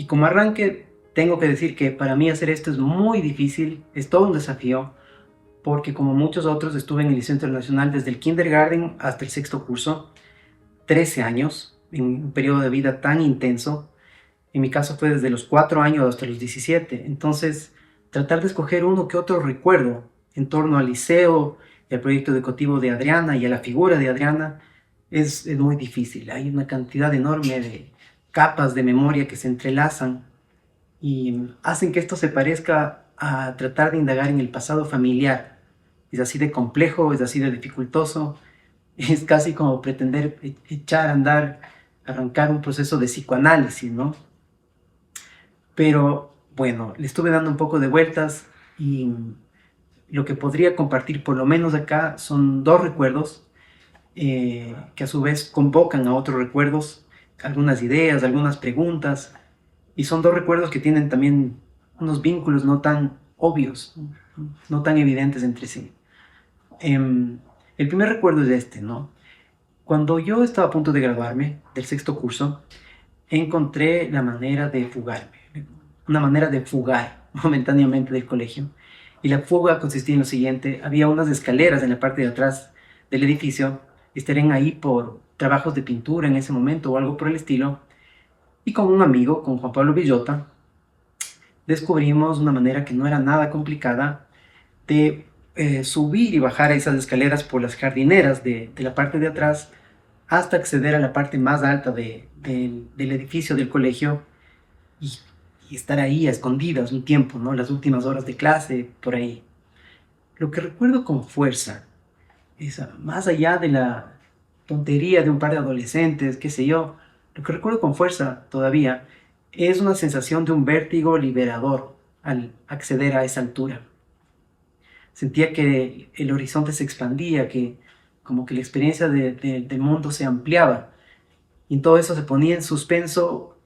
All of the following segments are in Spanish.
como arranque, tengo que decir que para mí hacer esto es muy difícil, es todo un desafío, porque como muchos otros estuve en el Liceo Internacional desde el kindergarten hasta el sexto curso, 13 años, en un periodo de vida tan intenso. En mi caso fue desde los 4 años hasta los 17. Entonces, tratar de escoger uno que otro recuerdo en torno al liceo, y al proyecto educativo de Adriana y a la figura de Adriana es muy difícil. Hay una cantidad enorme de capas de memoria que se entrelazan y hacen que esto se parezca a tratar de indagar en el pasado familiar. Es así de complejo, es así de dificultoso, es casi como pretender echar a andar, arrancar un proceso de psicoanálisis, ¿no? Pero bueno, le estuve dando un poco de vueltas y lo que podría compartir por lo menos acá son dos recuerdos que a su vez convocan a otros recuerdos, algunas ideas, algunas preguntas, y son dos recuerdos que tienen también unos vínculos no tan obvios, no tan evidentes entre sí. El primer recuerdo es este, ¿no? Cuando yo estaba a punto de graduarme del sexto curso, encontré la manera de fugarme, una manera de fugar momentáneamente del colegio. Y la fuga consistía en lo siguiente: había unas escaleras en la parte de atrás del edificio, estarían ahí por trabajos de pintura en ese momento o algo por el estilo, y con un amigo, con Juan Pablo Villota, descubrimos una manera que no era nada complicada de subir y bajar a esas escaleras por las jardineras de la parte de atrás hasta acceder a la parte más alta del edificio del colegio y, y estar ahí a escondidas un tiempo, ¿no? Las últimas horas de clase, por ahí. Lo que recuerdo con fuerza es, más allá de la tontería de un par de adolescentes, qué sé yo, lo que recuerdo con fuerza todavía es una sensación de un vértigo liberador al acceder a esa altura. Sentía que el horizonte se expandía, que como que la experiencia del mundo se ampliaba, y en todo eso se ponía en suspenso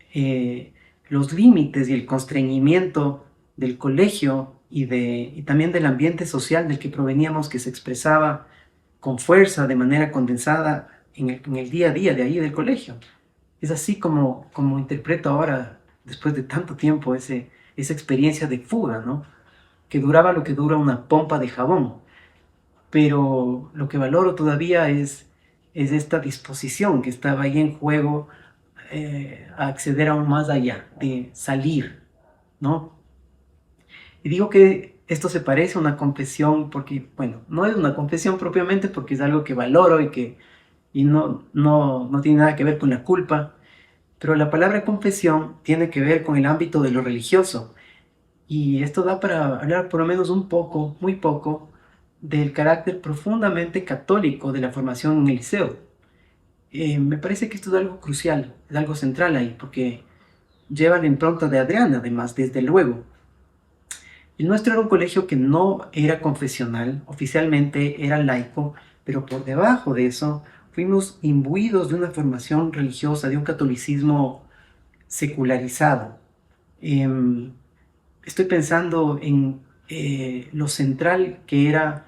los límites y el constreñimiento del colegio y también del ambiente social del que proveníamos, que se expresaba con fuerza, de manera condensada en el día a día de ahí del colegio. Es así como interpreto ahora, después de tanto tiempo, esa experiencia de fuga, ¿no? Que duraba lo que dura una pompa de jabón. Pero lo que valoro todavía es esta disposición que estaba ahí en juego, a acceder aún más allá, de salir, ¿no? Y digo que esto se parece a una confesión porque, bueno, no es una confesión propiamente porque es algo que valoro y no tiene nada que ver con la culpa, pero la palabra confesión tiene que ver con el ámbito de lo religioso. Y esto da para hablar por lo menos un poco, muy poco, del carácter profundamente católico de la formación en el liceo. Me parece que esto es algo crucial, es algo central ahí, porque lleva la impronta de Adriana, además, desde luego. El nuestro era un colegio que no era confesional, oficialmente era laico, pero por debajo de eso fuimos imbuidos de una formación religiosa, de un catolicismo secularizado. Em, Estoy pensando en lo central que era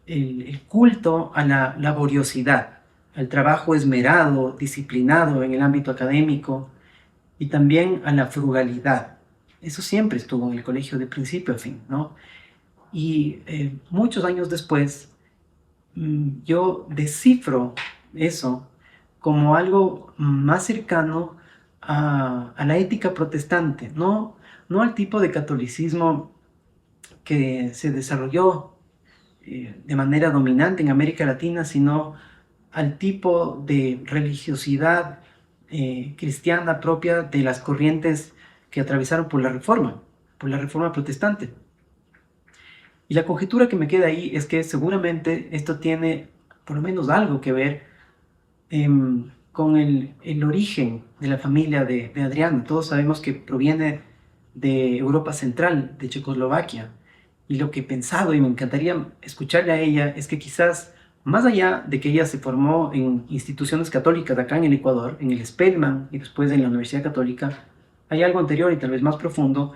el culto a la laboriosidad, al trabajo esmerado, disciplinado en el ámbito académico, y también a la frugalidad. Eso siempre estuvo en el colegio de principio a fin, ¿no? Y muchos años después, yo descifro eso como algo más cercano a la ética protestante, no al tipo de catolicismo que se desarrolló de manera dominante en América Latina, sino al tipo de religiosidad cristiana propia de las corrientes que atravesaron por la Reforma protestante. Y la conjetura que me queda ahí es que seguramente esto tiene por lo menos algo que ver con el origen de la familia de Adriana. Todos sabemos que proviene de Europa Central, de Checoslovaquia. Y lo que he pensado, y me encantaría escucharle a ella, es que quizás, más allá de que ella se formó en instituciones católicas acá en el Ecuador, en el Spelman y después en la Universidad Católica, hay algo anterior y tal vez más profundo,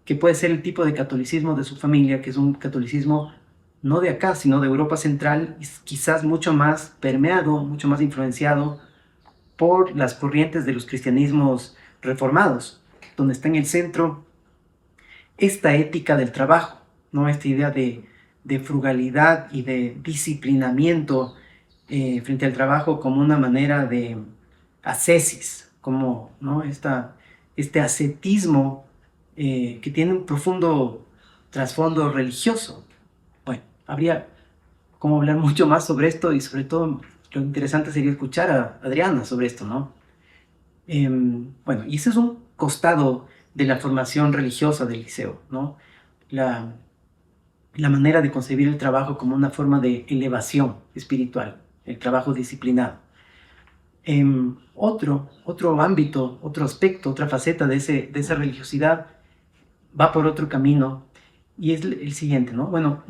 que puede ser el tipo de catolicismo de su familia, que es un catolicismo no de acá, sino de Europa Central, y quizás mucho más permeado, mucho más influenciado por las corrientes de los cristianismos reformados. donde está en el centro esta ética del trabajo, ¿no? Esta idea de frugalidad y de disciplinamiento frente al trabajo como una manera de ascesis, como, ¿no? Este ascetismo que tiene un profundo trasfondo religioso. Bueno, habría como hablar mucho más sobre esto y sobre todo lo interesante sería escuchar a Adriana sobre esto, ¿no? Bueno, y ese es un costado de la formación religiosa del liceo, ¿no? La, la manera de concebir el trabajo como una forma de elevación espiritual, el trabajo disciplinado. Otro ámbito, otro aspecto, otra faceta de esa religiosidad va por otro camino y es el siguiente, ¿no? Bueno,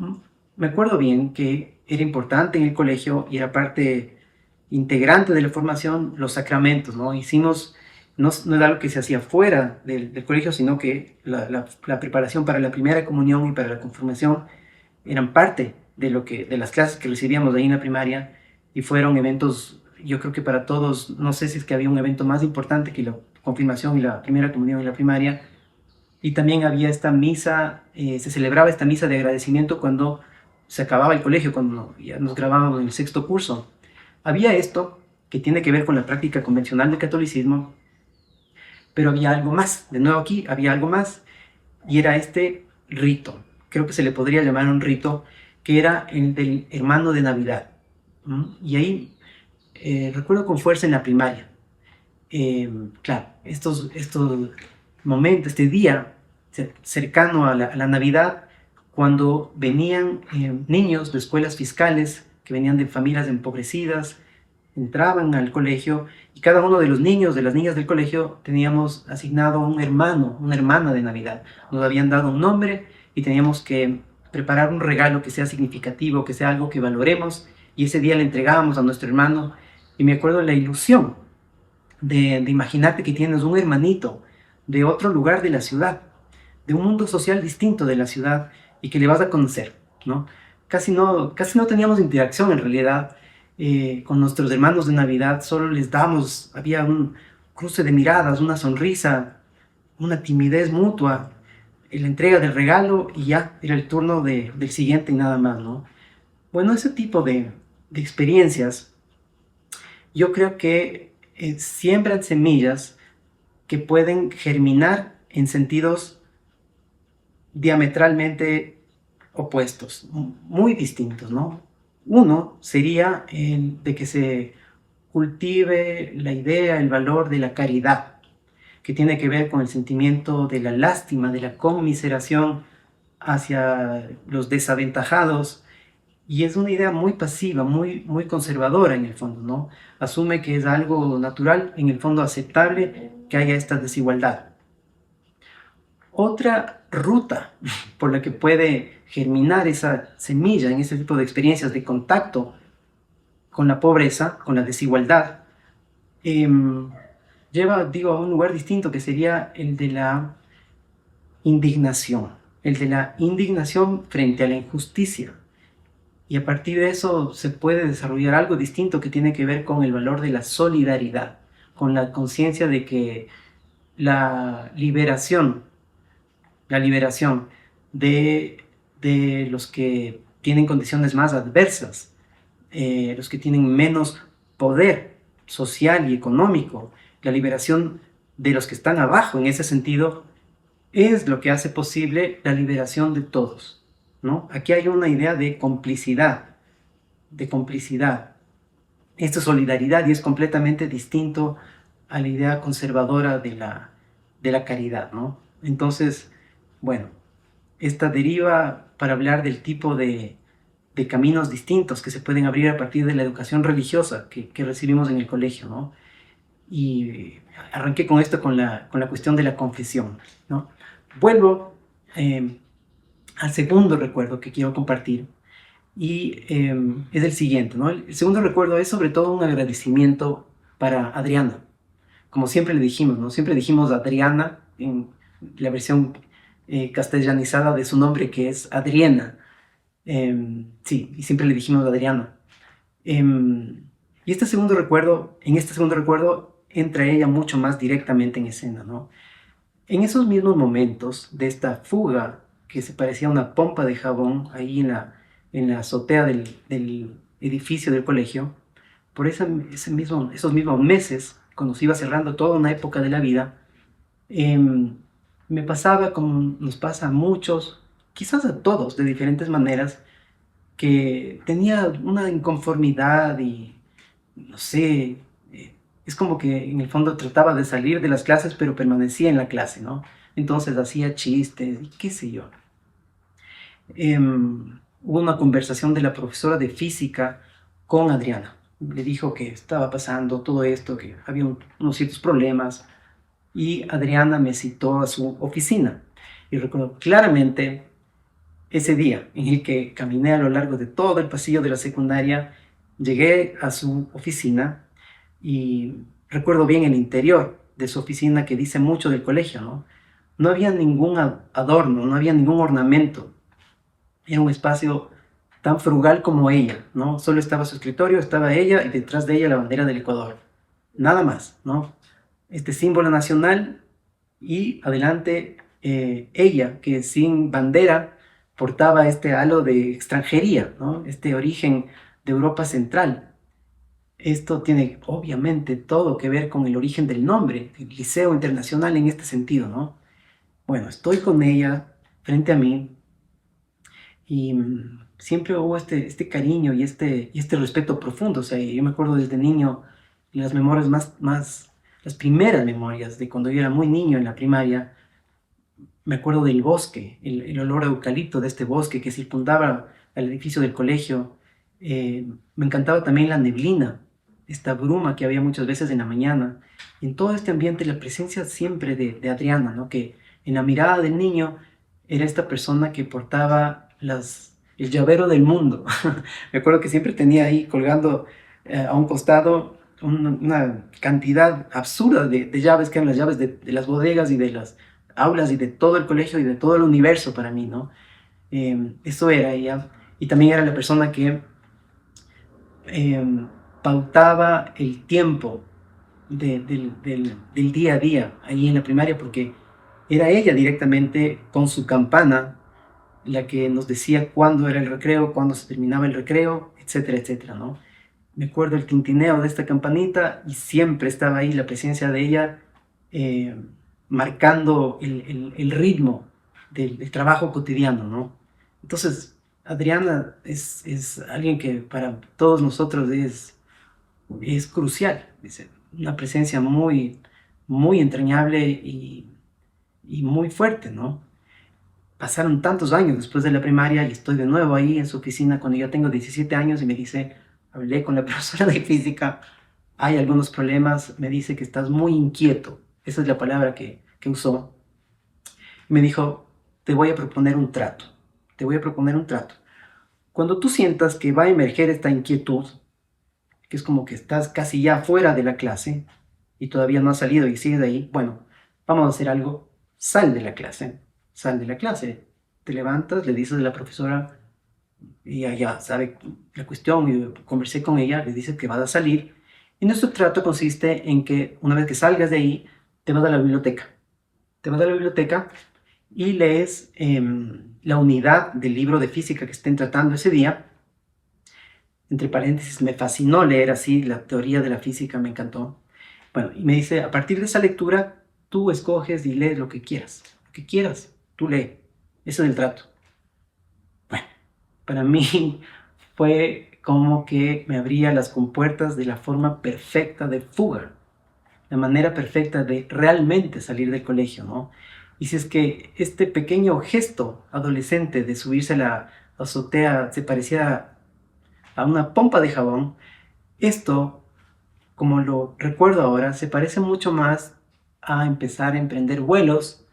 me acuerdo bien que era importante en el colegio y era parte integrante de la formación los sacramentos, ¿no? No era algo que se hacía fuera del colegio, sino que la preparación para la primera comunión y para la confirmación eran parte de las clases que recibíamos ahí en la primaria y fueron eventos, yo creo que para todos, no sé si es que había un evento más importante que la confirmación y la primera comunión en la primaria, y también había esta misa, se celebraba esta misa de agradecimiento cuando se acababa el colegio, cuando ya nos grabábamos en el sexto curso. Había esto que tiene que ver con la práctica convencional del catolicismo, pero había algo más. De nuevo aquí había algo más, y era este rito. Creo que se le podría llamar un rito, que era el del hermano de Navidad. Y ahí recuerdo con fuerza en la primaria. Claro, estos momentos, este día cercano a la Navidad, cuando venían niños de escuelas fiscales, que venían de familias empobrecidas, entraban al colegio y cada uno de los niños, de las niñas del colegio, teníamos asignado un hermano, una hermana de Navidad. Nos habían dado un nombre y teníamos que preparar un regalo que sea significativo, que sea algo que valoremos, y ese día le entregábamos a nuestro hermano. Y me acuerdo de la ilusión de imaginarte que tienes un hermanito de otro lugar de la ciudad, de un mundo social distinto de la ciudad y que le vas a conocer, ¿no? Casi no teníamos interacción en realidad con nuestros hermanos de Navidad, solo les damos, había un cruce de miradas, una sonrisa, una timidez mutua, la entrega del regalo y ya era el turno del siguiente y nada más, ¿no? Bueno, ese tipo de experiencias yo creo que siembran semillas que pueden germinar en sentidos diametralmente opuestos, muy distintos, ¿no? Uno sería el de que se cultive la idea, el valor de la caridad, que tiene que ver con el sentimiento de la lástima, de la conmiseración hacia los desaventajados, y es una idea muy pasiva, muy conservadora en el fondo, ¿no? Asume que es algo natural, en el fondo aceptable, que haya esta desigualdad. Otra ruta por la que puede germinar esa semilla en este tipo de experiencias de contacto con la pobreza, con la desigualdad, lleva, digo, a un lugar distinto que sería el de la indignación, el de la indignación frente a la injusticia. Y a partir de eso se puede desarrollar algo distinto que tiene que ver con el valor de la solidaridad, con la conciencia de que la liberación de, de los que tienen condiciones más adversas, los que tienen menos poder social y económico, la liberación de los que están abajo en ese sentido, es lo que hace posible la liberación de todos, ¿no? Aquí hay una idea de complicidad, de complicidad. Esto es solidaridad y es completamente distinto a la idea conservadora de la caridad, ¿no? Entonces, bueno, esta deriva para hablar del tipo de caminos distintos que se pueden abrir a partir de la educación religiosa que recibimos en el colegio, ¿no? Y arranqué con esto, con la cuestión de la confesión, ¿no? Vuelvo al segundo recuerdo que quiero compartir y es el siguiente, ¿no? El segundo recuerdo es sobre todo un agradecimiento para Adriana. Como siempre le dijimos, ¿no? Siempre dijimos Adriana en la versión castellanizada de su nombre, que es Adriana. Sí, y siempre le dijimos Adriana. Y en este segundo recuerdo entra ella mucho más directamente en escena, ¿no? En esos mismos momentos de esta fuga que se parecía a una pompa de jabón ahí en la azotea del edificio del colegio, por esos mismos meses, cuando se iba cerrando toda una época de la vida, em, me pasaba como nos pasa a muchos, quizás a todos de diferentes maneras, que tenía una inconformidad y no sé, es como que en el fondo trataba de salir de las clases, pero permanecía en la clase, ¿no? Entonces hacía chistes y qué sé yo. Hubo una conversación de la profesora de física con Adriana. Le dijo que estaba pasando todo esto, que había unos ciertos problemas, y Adriana me citó a su oficina. Y recuerdo claramente ese día en el que caminé a lo largo de todo el pasillo de la secundaria, llegué a su oficina y recuerdo bien el interior de su oficina, que dice mucho del colegio, ¿no? No había ningún adorno, no había ningún ornamento. Era un espacio tan frugal como ella, ¿no? Solo estaba su escritorio, estaba ella y detrás de ella la bandera del Ecuador. Nada más, ¿no? Este símbolo nacional y adelante ella, que sin bandera portaba este halo de extranjería, ¿no? Este origen de Europa Central. Esto tiene obviamente todo que ver con el origen del nombre, el Liceo Internacional en este sentido, ¿no? Bueno, estoy con ella frente a mí y siempre hubo este cariño y este respeto profundo. O sea, yo me acuerdo desde niño, las memorias las primeras memorias de cuando yo era muy niño en la primaria, me acuerdo del bosque, el olor a eucalipto de este bosque que circundaba al edificio del colegio. Me encantaba también la neblina, esta bruma que había muchas veces en la mañana. En todo este ambiente, la presencia siempre de Adriana, ¿no? Que en la mirada del niño era esta persona que portaba el llavero del mundo. Me acuerdo que siempre tenía ahí colgando a un costado una cantidad absurda de llaves, que eran las llaves de las bodegas y de las aulas y de todo el colegio y de todo el universo para mí, ¿no? Eso era ella. Y también era la persona que eh, pautaba el tiempo del día a día ahí en la primaria, porque era ella directamente con su campana la que nos decía cuándo era el recreo, cuándo se terminaba el recreo, etcétera, etcétera, ¿no? Me acuerdo el tintineo de esta campanita y siempre estaba ahí la presencia de ella eh, marcando el ritmo del trabajo cotidiano, ¿no? Entonces, Adriana es alguien que para todos nosotros es crucial, es una presencia muy entrañable y muy fuerte, ¿no? Pasaron tantos años después de la primaria y estoy de nuevo ahí en su oficina cuando yo tengo 17 años y me dice, hablé con la profesora de física, hay algunos problemas, me dice que estás muy inquieto, esa es la palabra que usó. Me dijo, te voy a proponer un trato, te voy a proponer un trato. Cuando tú sientas que va a emerger esta inquietud, que es como que estás casi ya fuera de la clase y todavía no has salido y sigues ahí, bueno, vamos a hacer algo, sal de la clase, te levantas, le dices a la profesora, y ella sabe la cuestión, y conversé con ella, le dices que vas a salir, y nuestro trato consiste en que una vez que salgas de ahí, te vas a la biblioteca, te vas a la biblioteca y lees la unidad del libro de física que estén tratando ese día. Entre paréntesis, me fascinó leer así la teoría de la física, me encantó. Bueno, y me dice, a partir de esa lectura, tú escoges y lees lo que quieras, tú lee. Ese es el trato. Bueno, para mí fue como que me abría las compuertas de la forma perfecta de fuga, la manera perfecta de realmente salir del colegio, ¿no? Y si es que este pequeño gesto adolescente de subirse a la azotea se parecía a una pompa de jabón, esto, como lo recuerdo ahora, se parece mucho más a empezar a emprender vuelos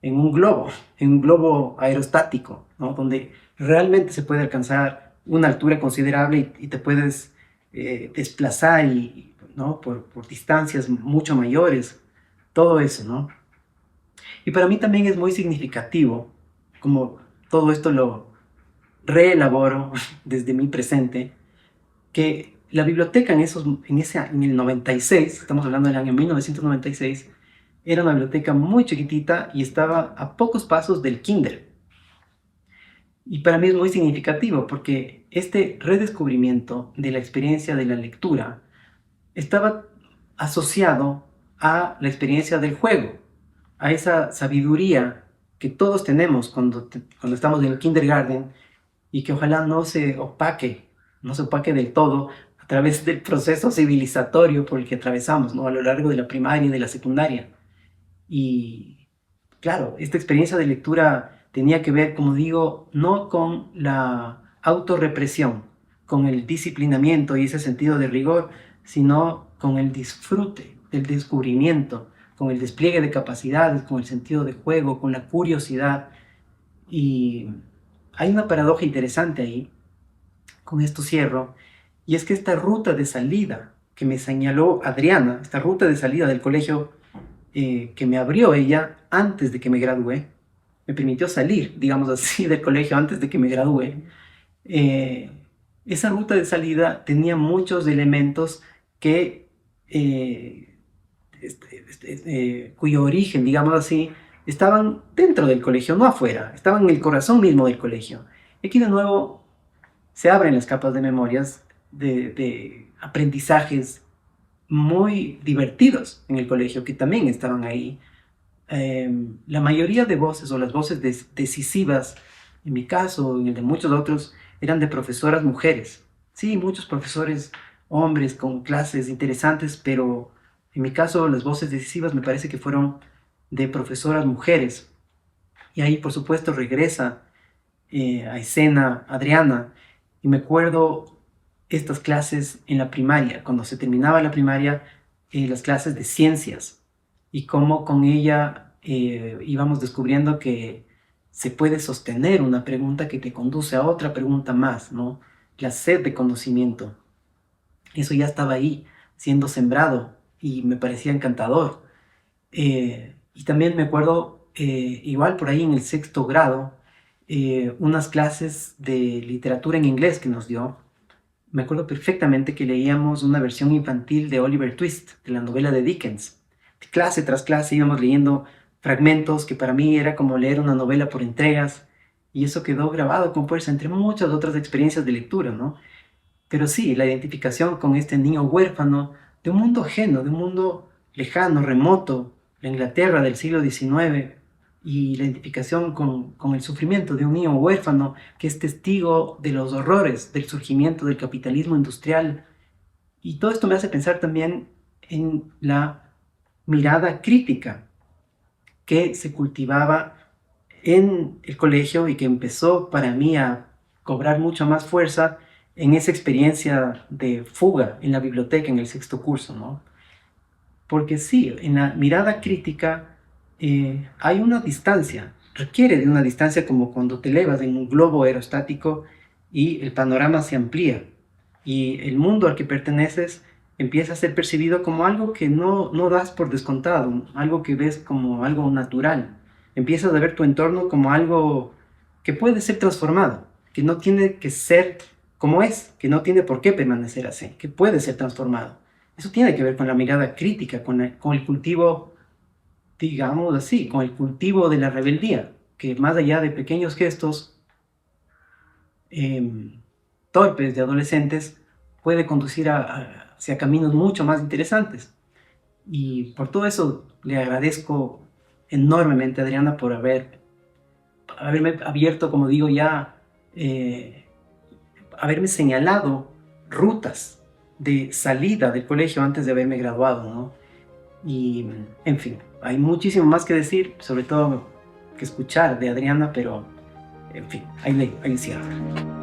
en un globo aerostático, ¿no? Donde realmente se puede alcanzar una altura considerable y te puedes desplazar ¿no? por distancias mucho mayores, todo eso, ¿no? Y para mí también es muy significativo, como todo esto lo reelaboro desde mi presente, que la biblioteca en el 96, estamos hablando del año 1996, Era una biblioteca muy chiquitita y estaba a pocos pasos del kinder. Y para mí es muy significativo porque este redescubrimiento de la experiencia de la lectura estaba asociado a la experiencia del juego, a esa sabiduría que todos tenemos cuando estamos en el kindergarten y que ojalá no se opaque del todo a través del proceso civilizatorio por el que atravesamos, ¿no? A lo largo de la primaria y de la secundaria. Y claro, esta experiencia de lectura tenía que ver, como digo, no con la autorrepresión, con el disciplinamiento y ese sentido de rigor, sino con el disfrute del descubrimiento, con el despliegue de capacidades, con el sentido de juego, con la curiosidad. Y hay una paradoja interesante ahí, con esto cierro, y es que esta ruta de salida que me señaló Adriana, esta ruta de salida del colegio que me abrió ella antes de que me gradué, me permitió salir, digamos así, del colegio antes de que me gradué. eh, Esa ruta de salida tenía muchos elementos que, cuyo origen, digamos así, estaban dentro del colegio, no afuera, estaban en el corazón mismo del colegio. Y aquí de nuevo se abren las capas de memorias de aprendizajes muy divertidos en el colegio que también estaban ahí. La mayoría de voces o las voces decisivas, en mi caso y en el de muchos otros, eran de profesoras mujeres. Sí, muchos profesores hombres con clases interesantes, pero en mi caso las voces decisivas me parece que fueron de profesoras mujeres. Y ahí, por supuesto, regresa a escena Adriana. Y me acuerdo estas clases en la primaria, cuando se terminaba la primaria, las clases de ciencias, y cómo con ella íbamos descubriendo que se puede sostener una pregunta que te conduce a otra pregunta más, ¿no? La sed de conocimiento. Eso ya estaba ahí, siendo sembrado, y me parecía encantador. Y también me acuerdo, igual por ahí en el sexto grado, unas clases de literatura en inglés que nos dio. Me acuerdo perfectamente que leíamos una versión infantil de Oliver Twist, de la novela de Dickens. Clase tras clase íbamos leyendo fragmentos que para mí era como leer una novela por entregas, y eso quedó grabado con fuerza entre muchas otras experiencias de lectura, ¿no? Pero sí, la identificación con este niño huérfano de un mundo ajeno, de un mundo lejano, remoto, la Inglaterra del siglo XIX, y la identificación con el sufrimiento de un niño huérfano que es testigo de los horrores del surgimiento del capitalismo industrial. Y todo esto me hace pensar también en la mirada crítica que se cultivaba en el colegio y que empezó para mí a cobrar mucha más fuerza en esa experiencia de fuga en la biblioteca en el sexto curso, ¿no? Porque sí, en la mirada crítica hay una distancia, requiere de una distancia como cuando te elevas en un globo aerostático y el panorama se amplía y el mundo al que perteneces empieza a ser percibido como algo que no das por descontado, algo que ves como algo natural. Empiezas a ver tu entorno como algo que puede ser transformado, que no tiene que ser como es, que no tiene por qué permanecer así, que puede ser transformado. Eso tiene que ver con la mirada crítica, con el cultivo, digamos así, con el cultivo de la rebeldía, que más allá de pequeños gestos torpes de adolescentes, puede conducir hacia caminos mucho más interesantes. Y por todo eso le agradezco enormemente a Adriana por haberme abierto, como digo ya, haberme señalado rutas de salida del colegio antes de haberme graduado, ¿no? Y, en fin, hay muchísimo más que decir, sobre todo que escuchar de Adriana, pero, en fin, ahí cierro.